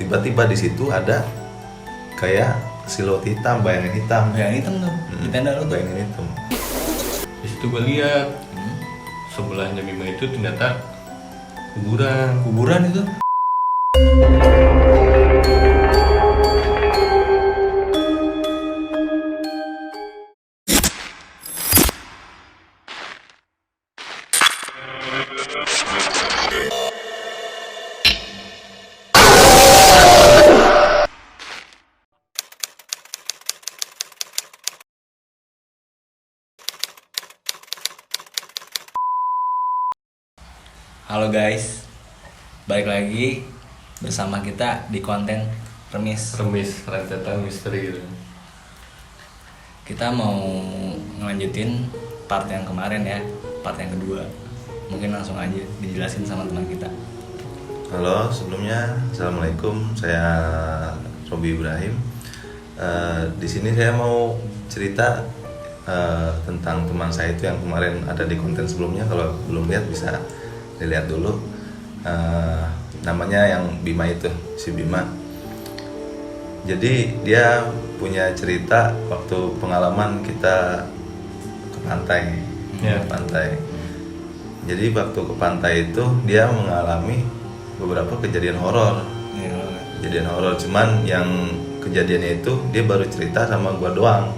tiba-tiba di situ ada kayak siluet hitam, bayangan hitam. Bayangan hitam tuh di tenda lu tuh. Bayangan hitam. Di situ gue lihat sebelahnya Bima itu ternyata Kuburan itu. Halo guys, balik lagi bersama kita di konten Remis. rentetan misteri gitu. Kita mau ngelanjutin part yang kemarin ya, part yang kedua. Mungkin langsung aja dijelasin sama teman kita. Halo, sebelumnya assalamualaikum, saya Robi Ibrahim. Di sini saya mau cerita tentang teman saya itu yang kemarin ada di konten sebelumnya. Kalau belum lihat bisa dilihat dulu. Namanya yang Bima itu, si Bima. Jadi dia punya cerita waktu pengalaman kita ke pantai. Ke pantai. Jadi waktu ke pantai itu dia mengalami beberapa kejadian horor. Kejadian horor, cuman yang kejadiannya itu dia baru cerita sama gua doang.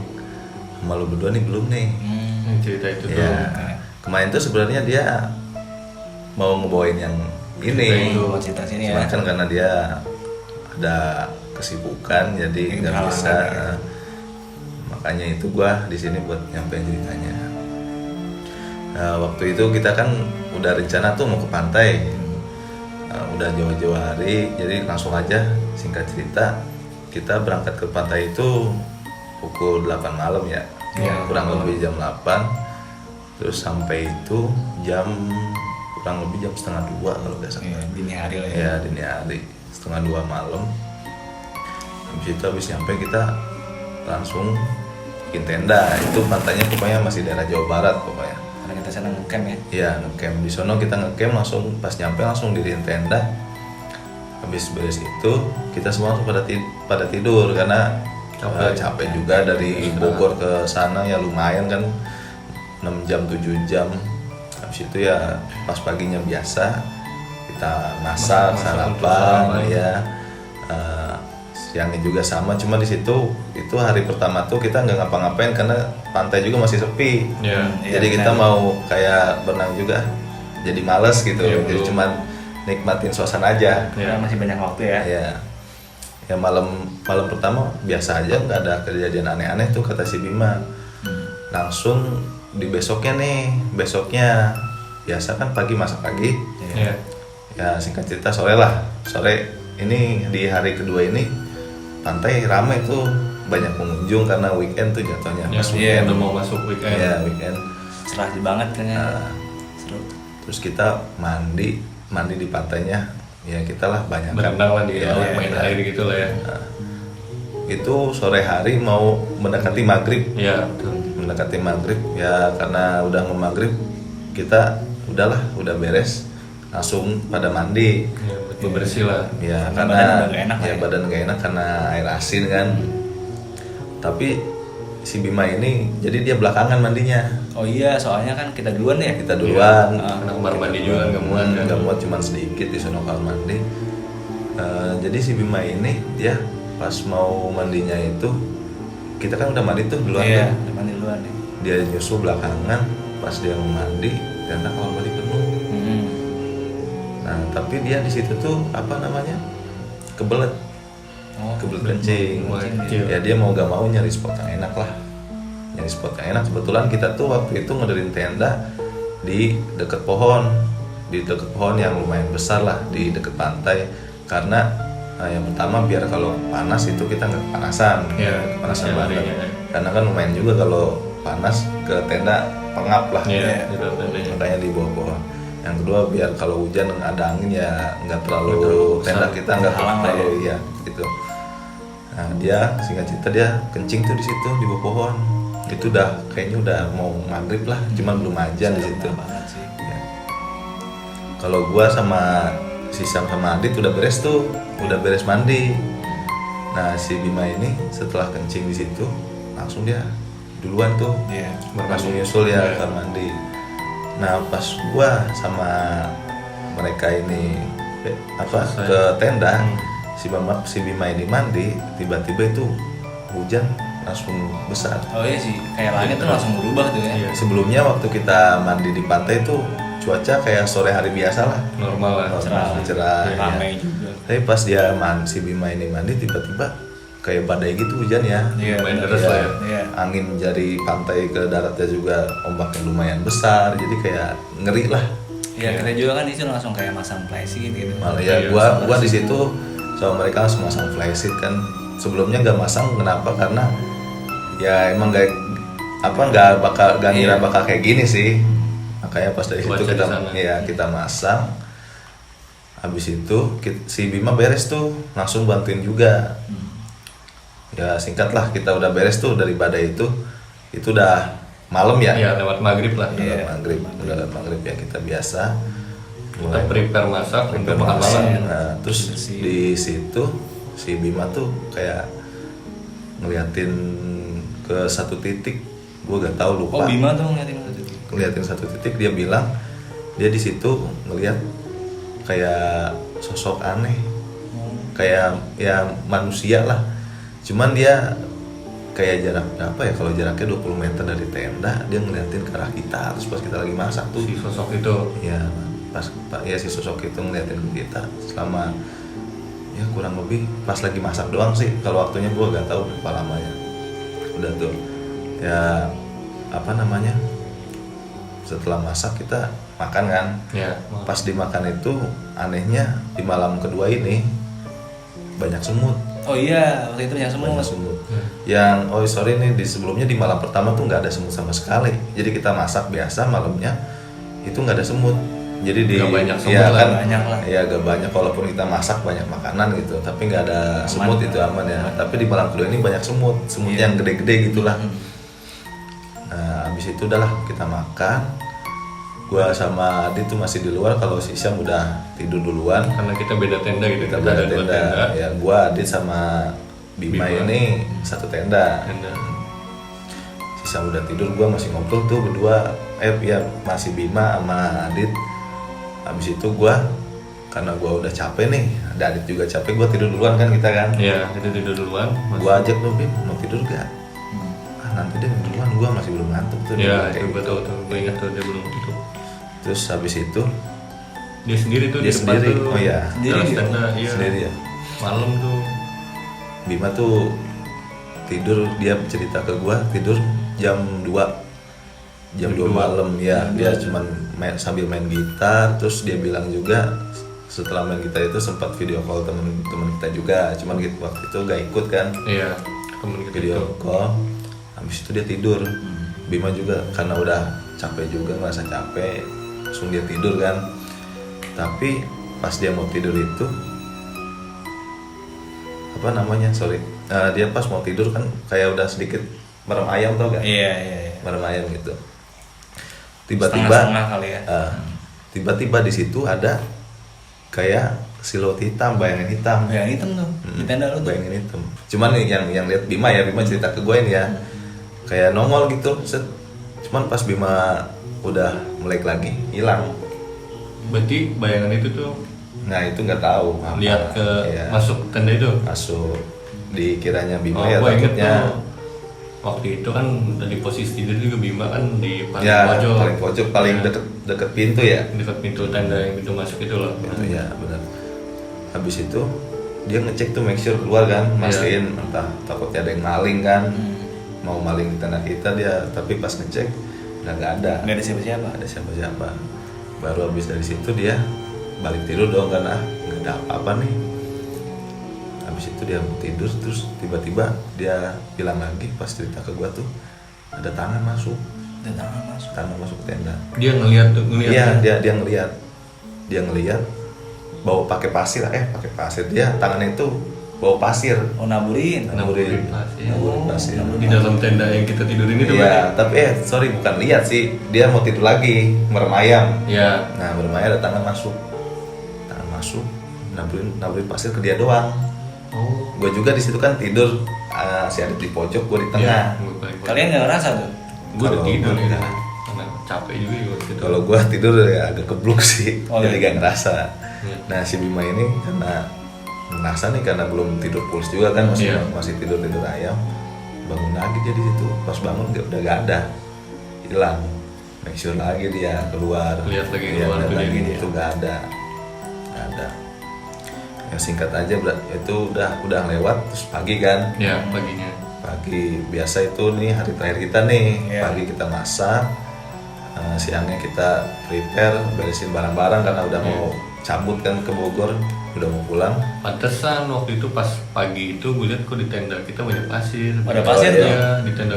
Sama lu berdua nih belum nih. Cerita itu tuh. Ya. Kemarin tuh sebenarnya dia mau ngebawain yang ini, Mau cerita sini cuman ya. kan karena dia ada kesibukan jadi nggak bisa. Makanya itu gua di sini buat nyampein ceritanya. Waktu itu kita kan udah rencana tuh mau ke pantai, udah jauh-jauh hari, jadi langsung aja singkat cerita kita berangkat ke pantai itu pukul 8 malam ya, kurang lebih jam 8. Terus sampai itu jam kurang lebih jam setengah 2 kalau nggak salah. Dini hari lah ya. Ya dini hari, setengah 2 malam. Habis nyampe kita langsung bikin tenda. Itu pantainya pokoknya masih daerah Jawa Barat pokoknya. Karena kita sana ngecamp ya. Iya ngecamp di sono, kita ngecamp langsung pas nyampe langsung diriin tenda. Habis beres itu kita semua langsung pada tidur karena capek juga dari Bogor ke sana ya, lumayan kan 6 jam 7 jam. Habis itu ya pas paginya biasa kita masak sarapan ya, siangnya juga sama. Cuma di situ itu hari pertama tuh kita nggak ngapa-ngapain karena pantai juga masih sepi. Jadi kita mau kayak berenang juga jadi males gitu. Jadi cuman nikmatin suasana aja. Karena masih banyak waktu ya. Ya malam pertama biasa aja, nggak ada kejadian aneh-aneh tuh kata si Bima. Langsung di besoknya biasa kan pagi masak pagi. Ya singkat cerita sore ini di hari kedua ini pantai ramai tuh, banyak pengunjung karena weekend tuh jatuhnya. Udah mau masuk weekend. Ya weekend. Cerah banget kayaknya. Seru. Terus kita mandi di pantainya. Ya kita lah banyak Berenang lah di laut, main air gitu lah ya. Itu sore hari mau mendekati maghrib. Iya betul. Mendekati maghrib ya, karena udah mau maghrib kita udah beres langsung pada mandi. Bebersih lah. Ya Karena karena badan gak enak karena air asin kan. Tapi si Bima ini jadi dia belakangan mandinya. Oh iya, soalnya kan kita duluan ya. Kita duluan. Karena kamar mandi juga nggak muat kan. Nggak muat, cuma sedikit di sono kamar mandi. Jadi si Bima ini dia pas mau mandinya itu kita kan udah mandi tuh duluan. Iya, udah mandi duluan ya. Dia nyusul belakangan, pas dia mau mandi ternyata kamar mandi penuh. Nah tapi dia di situ tuh kebelet. Kebelet kencing. Ya dia mau gak mau nyari spot yang enak lah. Kebetulan kita tuh waktu itu ngederin tenda di deket pohon yang lumayan besar lah di deket pantai. Karena yang pertama biar kalau panas itu kita nggak kepanasan. Kepanasan banget. Karena kan lumayan juga kalau panas ke tenda pengap lah. Makanya di bawah pohon. Yang kedua biar kalau hujan ada angin ya nggak terlalu tenda kita nggak terlalu gitu. Nah dia singkat cerita dia kencing tuh di situ di bawah pohon. Itu kayaknya udah mau maghrib lah, cuman belum ajan di situ. Ya. Kalau gua sama si Sam sama Adit udah beres tuh, udah beres mandi. Nah si Bima ini setelah kencing di situ langsung dia duluan tuh, langsung nyusul ya ke mandi. Nah pas gua sama mereka ini ke tenda, si Bima ini mandi, tiba-tiba itu hujan langsung besar. Oh iya sih, kayak langit tuh langsung berubah tuh ya. Sebelumnya waktu kita mandi di pantai tuh cuaca kayak sore hari biasa lah, normal lah, cerah, ramai ya. juga. Tapi pas dia si Bima ini mandi tiba-tiba kayak badai gitu hujan ya. Iya, main deras lah ya. Iya. Angin dari pantai ke daratnya juga ombaknya lumayan besar, jadi kayak ngeri lah. Iya, kita juga kan di situ langsung kayak masang flysheet gitu. Malah ya gua di situ sama mereka langsung masang flysheet kan. Sebelumnya nggak masang, kenapa? Karena ya emang nggak ngira bakal kayak gini sih. Makanya pas dari situ kita masang. Habis itu si Bima beres tuh, langsung bantuin juga. Ya singkat lah, kita udah beres tuh dari badai itu udah malam ya. Iya, lewat maghrib lah. Udah lewat maghrib ya, kita biasa Kita prepare masak untuk makan malam. Nah, terus di situ si Bima tuh kayak ngeliatin ke satu titik, gue gak tahu lupa. Oh Bima tuh ngeliatin satu titik, dia bilang dia di situ ngeliat kayak sosok aneh, kayak ya manusia lah. Cuman dia kayak jarak apa ya, kalau jaraknya 20 meter dari tenda, dia ngeliatin ke arah kita. Terus pas kita lagi masak tuh Si sosok itu. ya si sosok itu ngeliatin ke kita selama ya kurang lebih pas lagi masak doang sih. Kalau waktunya gue gak tahu berapa lamanya. Udah tuh ya setelah masak kita makan kan. Ya. Pas dimakan itu anehnya di malam kedua ini banyak semut. Oh iya, waktu itu banyak semut. Yang sorry nih, di sebelumnya di malam pertama tuh nggak ada semut sama sekali. Jadi kita masak biasa, malamnya itu nggak ada semut. Jadi Gak banyak semut ya lah, kan, banyak lah. ya gak banyak, walaupun kita masak banyak makanan gitu, tapi nggak ada semut, itu aman ya. Tapi di malam kedua ini banyak semut yang gede-gede gitulah. Nah habis itu udahlah kita makan. Gua sama Adit tuh masih di luar, kalau si Syam udah tidur duluan. Karena kita beda tenda gitu. Kita beda ada dua tenda. Ya gua, Adit sama Bima ini satu tenda. Si Syam udah tidur, gua masih ngobrol tuh berdua. Masih Bima sama Adit. Habis itu gua, karena gua udah capek nih, ada Adit juga capek, gua tidur duluan kan kita kan. Iya, kita tidur duluan. Gua ajak tuh, Bim, mau tidur gak? Nanti deh duluan, gua masih belum ngantuk tuh. Iya, kayak itu gue gitu. tahu tuh, gue ingat tuh dia belum tutup. Terus habis itu Dia sendiri tuh dia di depan sendiri. tuh. Oh iya, Dalam tenda, iya. sendiri ya. Malam tuh. Bima tuh tidur, dia cerita ke gua tidur jam 2 malam ya. Dia cuman sambil main gitar. Terus dia bilang juga setelah main gitar itu sempat video call temen kita juga, cuman gitu waktu itu gak ikut kan. Iya, temen kita Video itu. call, habis itu dia tidur. Bima juga karena udah capek juga, ngerasa capek, langsung dia tidur kan. Tapi pas dia mau tidur itu dia pas mau tidur kan kayak udah sedikit merem ayam, tau gak? Iya. Merem ayam gitu. Setengah-setengah kali ya. Tiba-tiba di situ ada kayak siluet hitam, bayangan hitam. Bayangan hitam tuh, di tenda lu tuh. Bayangan hitam. Cuman yang lihat Bima cerita ke gue ini ya, kayak nongol gitu. Cuman pas Bima udah melek lagi, hilang. Berarti bayangan itu tuh Nah itu nggak tahu. lihat ke Iya. masuk tenda itu. Masuk. Dikiranya Bima Gua inget takutnya. tuh, waktu itu kan dari posisi tidur juga Bima kan di paling Ya pojok. paling pojok, paling Ya, deket pintu ya. dekat pintu tenda yang pintu masuk itu loh. Itu ya benar. Habis itu dia ngecek tuh, make sure keluar kan, mastiin entah takutnya ada yang maling kan, mau maling di tanah kita dia. Tapi pas ngecek nggak ada. Nggak ada siapa-siapa. Nggak ada siapa-siapa. Baru habis dari situ dia balik tidur dong, karena nggak ada apa-apa nih. Habis itu dia mau tidur, terus tiba-tiba dia bilang lagi pas cerita ke gua tuh ada tangan masuk tenda. Dia ngelihat tuh, Iya, dia ngelihat bawa pakai pasir, dia tangannya itu bawa pasir. Oh naburin. Naburin pasir. di dalam tenda yang kita tidurin itu Iya, tapi sorry bukan lihat sih, dia mau tidur lagi, merem ayam. Ya, Nah, merem ayam ada tangan masuk masuk naburin pasir ke dia doang. Oh. Gue juga di situ kan tidur, si Adit di pojok, gue di tengah. Kalian nggak ngerasa tuh? Gue udah Kalau tidur gua ya. enggak. Karena capek juga ya waktu itu. Kalau gue tidur ya agak kebluk sih, Oh, jadi iya. gak ngerasa. Iya. Nah si Bima ini karena ngerasa nih, karena belum tidur puls juga kan, Iya. masih tidur ayam, bangun lagi dia di situ. Pas bangun dia udah gak ada, hilang. Make sure lagi dia keluar, Lihat lagi Iya, keluar lihat tuh lagi dia. itu gak ada. Ya singkat aja, itu udah lewat. Terus pagi kan, Ya paginya. pagi biasa itu nih hari terakhir kita nih. Iya. Pagi kita masak, siangnya kita prepare beresin barang-barang karena udah mau cabut kan ke Bogor, udah mau pulang. Pantesan waktu itu pas pagi itu gue lihat kok di tenda kita banyak pasir. Ada pasir tuh? Ya, di tenda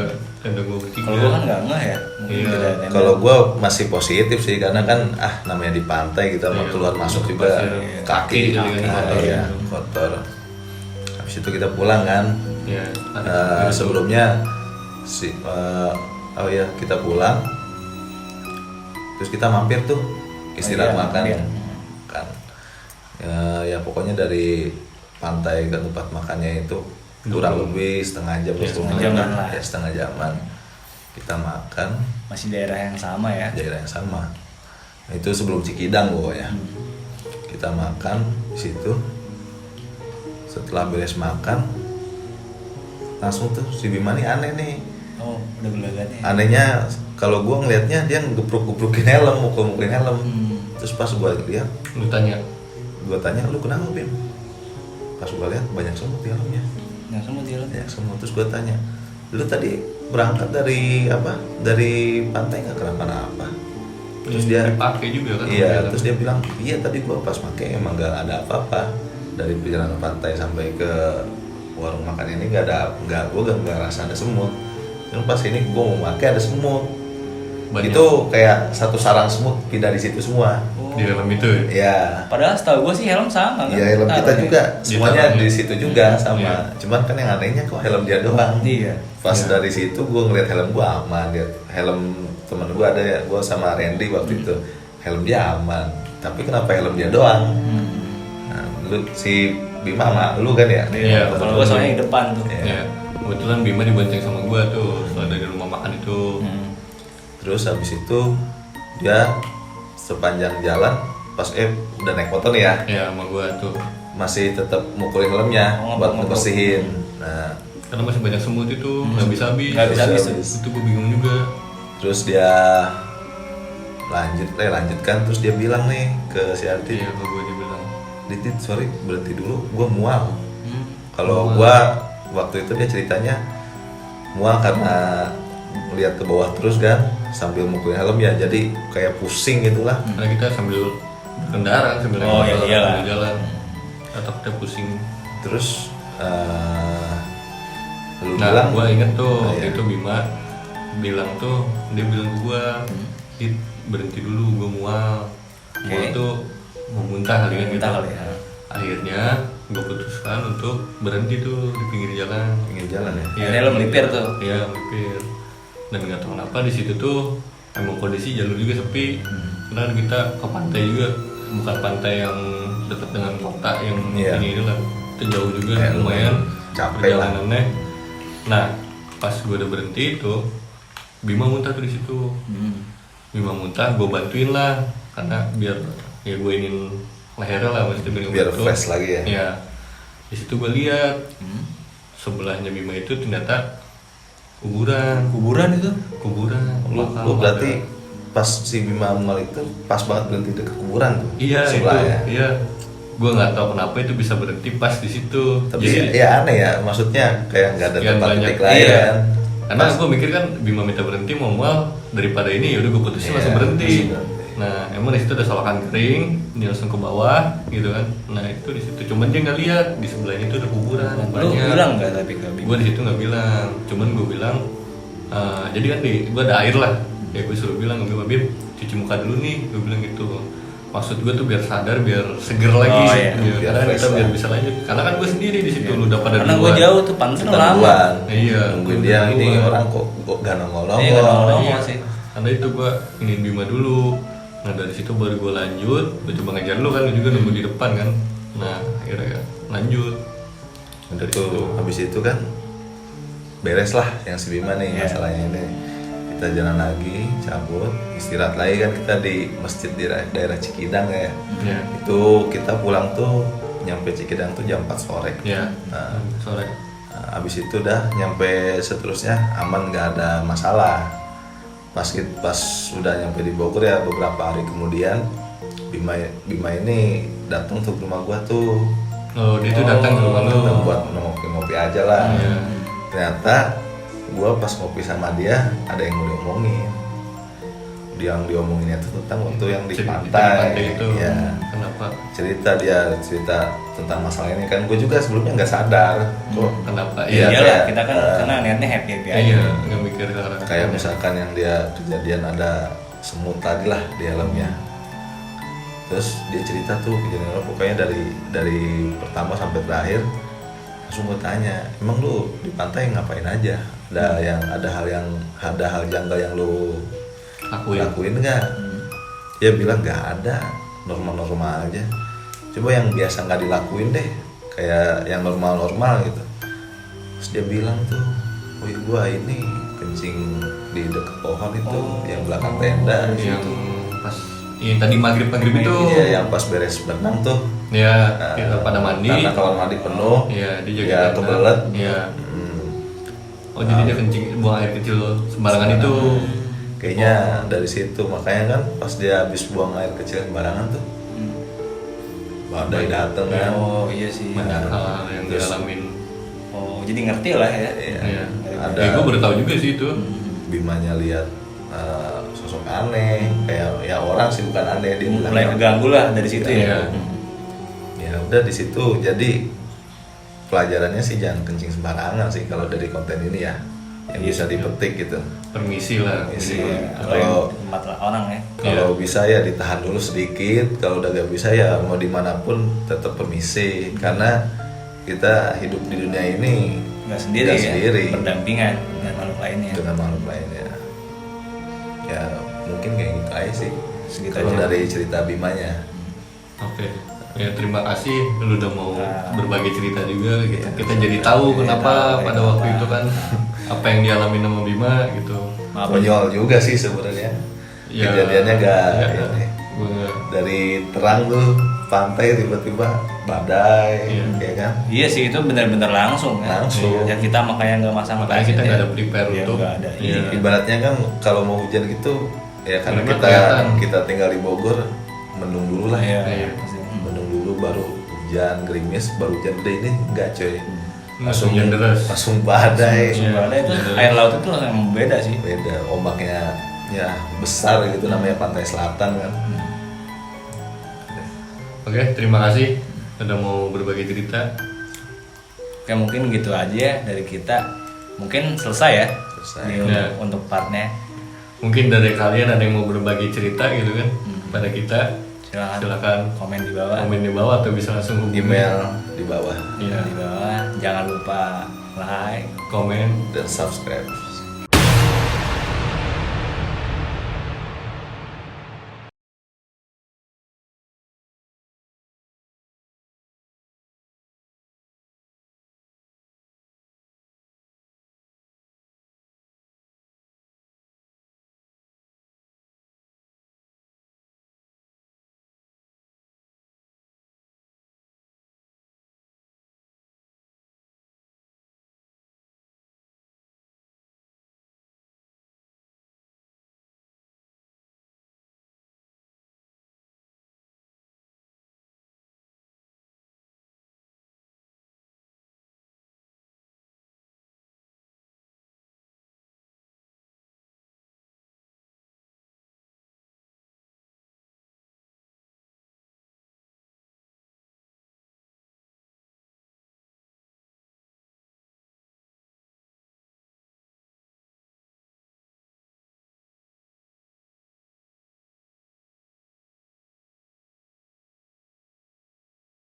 gue bertiga. Kalau gue kan nggak ngeh ya. Mungkin Iya. beda tenda. Kalau gue masih positif sih, karena kan namanya di pantai kita mau Iya, keluar masuk juga pasir. kaki Kaki juga kotor. iya, kotor. Habis itu kita pulang kan. Ya, Sebelumnya kita pulang, terus kita mampir tuh istirahat iya, makan mampir. kan. Ya pokoknya dari pantai ke tempat makannya itu kurang lebih setengah jam, Ya, setengah jaman lah. ya setengah jaman. Kita makan Masih daerah yang sama ya. daerah yang sama. Nah, itu sebelum Cikidang pokoknya. Kita makan di situ. Setelah beres makan, langsung tuh si Bima nih aneh nih. Oh, udah gelagatnya. Anehnya kalau gua ngelihatnya dia ngepruk-geprukin helm, mukul-mukulin helm. Terus pas gua lihat, lu tanya, gua tanya, "Lu kenapa, Bim?" Pas gua lihat banyak semut di helmnya. Yang semua jalan. Banyak semut. Terus gua tanya, "Lu tadi berangkat dari apa? Dari pantai nggak kenapa-napa?" Terus dia dipakai juga kan? iya, terus dia bilang, "Iya tadi gua pas pakai emang gak ada apa-apa. Dari perjalanan pantai sampai ke warung makan ini gua gak ngerasa ada semut. Dan pas ini gua mau pakai ada semut. Banyak. Itu kayak satu sarang semut pindah di situ semua. Di dalam itu ya? Iya. Padahal setahu gue sih helm sama kan. Iya, helm kita Taruhnya. juga semuanya Ditaruhnya. di situ juga sama. Iya. Cuman kan yang anehnya kok helm dia doang. Iya. Pas Iya. dari situ gue ngeliat helm gue aman, lihat helm temen gue ada ya, gue sama Randy waktu itu helm dia aman, tapi kenapa helm dia doang? Nah, lu si Bima sama lu kan ya? Iya, Kalau gue soalnya di depan tuh. Iya. Ya, kebetulan Bima dibonceng sama gua tuh setelah dari rumah makan itu. Terus habis itu dia sepanjang jalan pas udah naik motor nih ya, Ya, sama gua tuh. masih tetap mukulin helmnya Oh, buat ngobrol. ngebersihin. Nah, Karena masih banyak semut itu, nggak bisa habis. Nggak bisa habis tuh. Itu gua bingung juga. terus dia lanjutkan, terus dia bilang nih ke si Arti, Iya, gua dibilang. Dit, sorry berhenti dulu, gue mual. Hmm. Kalau Mual. gua waktu itu dia ceritanya mual karena lihat ke bawah terus kan sambil mukulin helm ya, jadi kayak pusing gitulah. Karena kita sambil kendaraan sambil naik Oh, motor, iya, iyalah. sambil jalan. Atau kita pusing. Terus lu Nah, bilang, gua inget tuh Oh, waktu iya. itu Bima bilang tuh, dia bilang ke gua, Dit, berhenti dulu, gua mual. Gua Oke. tuh mau muntah kali kan Muntah gitu. kali ya. Akhirnya gua putuskan untuk berhenti tuh di pinggir jalan. ingin jalan ya. Akhirnya lo melipir tuh. Iya, melipir. Dan nggak tahu kenapa di situ tuh emang kondisi jalur juga sepi. Karena kita ke pantai juga, bukan pantai yang dekat dengan kota yang Iya. ini lah. Itu jauh juga, Kayak lumayan capek lah. perjalanannya. Nah, pas gue udah berhenti itu, Bima muntah tuh di situ. Bima muntah, gue bantuin lah, karena biar ya gue ingin lehernya lah, maksudnya Biar bantu. fresh lagi ya. Iya. Di situ gue lihat sebelahnya Bima itu ternyata kuburan. Kuburan itu. Kuburan. Lu Makam berarti ada. pas si Bima mual itu pas banget berhenti dekat kuburan tuh. Iya itu, sebelahnya. iya. Gue nggak tahu kenapa itu bisa berhenti pas di situ. Tapi Jadi, ya aneh ya, maksudnya kayak nggak ada sekian tempat banyak, titik lain iya. kan. Karena gue mikir kan Bima minta berhenti mau mual daripada ini, yaudah gue putusin Iya, langsung berhenti. langsung berhenti. Nah emang di situ ada solokan kering, dia langsung ke bawah gitu kan. Nah itu di situ, cuman dia nggak lihat di sebelahnya itu ada kuburan. Lu bilang nggak tapi ke Bima? Gue di situ nggak bilang, cuman gue bilang, jadi kan gue ada air lah, ya gue suruh bilang ke Bim, cuci muka dulu nih, gue bilang gitu. Maksud gue tuh biar sadar, biar seger lagi, Oh, iya. Biar karena fresh kita biar lah. bisa lanjut. Karena kan gue sendiri di situ, lu udah pada Karena gue duluan. jauh tuh pantesan Kita lama. duluan. Iya, Nungguin udah dia ini duluan. orang kok gak nongol-nongol. Iya, nggak nongol-nongol Iya. sih. Karena itu gue ingin Bima dulu. Nah dari situ baru gue lanjut, gue coba ngejar lu kan, lu juga nunggu di depan kan. Nah akhirnya lanjut. Udah tuh habis itu kan beres lah yang si Bima nih masalahnya ini. Kita jalan lagi, cabut, istirahat lagi kan kita di masjid di daerah Cikidang ya. Itu kita pulang tuh nyampe Cikidang tuh jam 4 sore. Nah, sore. Nah, abis itu udah nyampe seterusnya aman, nggak ada masalah. Pas udah nyampe di Bogor ya beberapa hari kemudian Bima ini datang tuh ke rumah gua tuh. Oh dia tuh datang ke rumah lu buat ngopi-ngopi aja lah. Ternyata gua pas ngopi sama dia ada yang mau diomongin. Yang diomonginnya itu tentang waktu yang di pantai itu. Ya. Kenapa? Cerita tentang masalah ini kan gue juga sebelumnya nggak sadar kok. Kenapa? Iya lah kita kan karena niatnya happy aja. Iya, nggak mikir Kayak misalkan yang dia kejadian ada semut tadi lah di helmnya. Terus dia cerita tuh kejadian pokoknya dari pertama sampai terakhir. Langsung gue tanya, emang lu di pantai ngapain aja? Ada hal janggal yang lu lakuin nggak? Dia bilang nggak ada, normal aja. Coba yang biasa nggak dilakuin deh, kayak yang normal gitu. Terus dia bilang tuh, wih gua ini kencing di dekat pohon itu, yang belakang tenda. Yang pas tadi maghrib itu. Iya, yang pas beres berenang tuh. Ya, kita pada mandi. Karena kamar mandi penuh. Iya, dia jaga ya, kebelet. Iya. Oh jadi dia kencing buang air kecil sembarangan itu. Kayaknya dari situ, makanya kan pas dia habis buang air kecil sembarangan tuh badai dateng kan. Oh iya sih. Banyak hal yang dialamin. Oh jadi ngerti lah ya. Iya. Ada. Gue baru tahu juga sih itu. Bimanya lihat sosok aneh, kayak ya orang sih bukan aneh, dia mulai keganggu lah dari situ ya. Ya udah di situ, jadi pelajarannya sih jangan kencing sembarangan sih kalau dari konten ini ya, yang bisa dipetik gitu. Permisi lah. Kalau tempat orang ya. Kalau bisa ya ditahan dulu sedikit, kalau udah gak bisa ya mau dimanapun tetap permisi, karena kita hidup di dunia ini nggak sendiri, berdampingan dengan makhluk lainnya. Ya mungkin kayak gitu aja sih kalau dari cerita Bimanya. Oke. Ya terima kasih lu udah mau berbagi cerita juga gitu. Kita jadi tahu kenapa pada waktu itu kan apa yang dialami sama Bima gitu. Konyol juga sih sebenarnya. Ya, kejadiannya dari terang tuh pantai tiba-tiba badai, ya kan? Iya sih itu benar-benar langsung. Ya kita makanya nggak makanya kita nggak ada prepare untuk. Ibaratnya kan kalau mau hujan gitu, ya karena kita tinggal di Bogor, mendung dulu lah. Mendung dulu baru hujan gerimis, baru hujan gede. Ini enggak coy. Langsung badai. Badai itu air laut itu emang beda sih. Beda, ombaknya ya besar gitu, namanya pantai selatan kan. Oke, terima kasih udah mau berbagi cerita. Oke, mungkin gitu aja dari kita. Mungkin selesai ya. Untuk partnya. Mungkin dari kalian ada yang mau berbagi cerita gitu kan pada kita. Silakan komen di bawah atau bisa langsung hubungi email di bawah. Di bawah. Jangan lupa like, komen dan subscribe.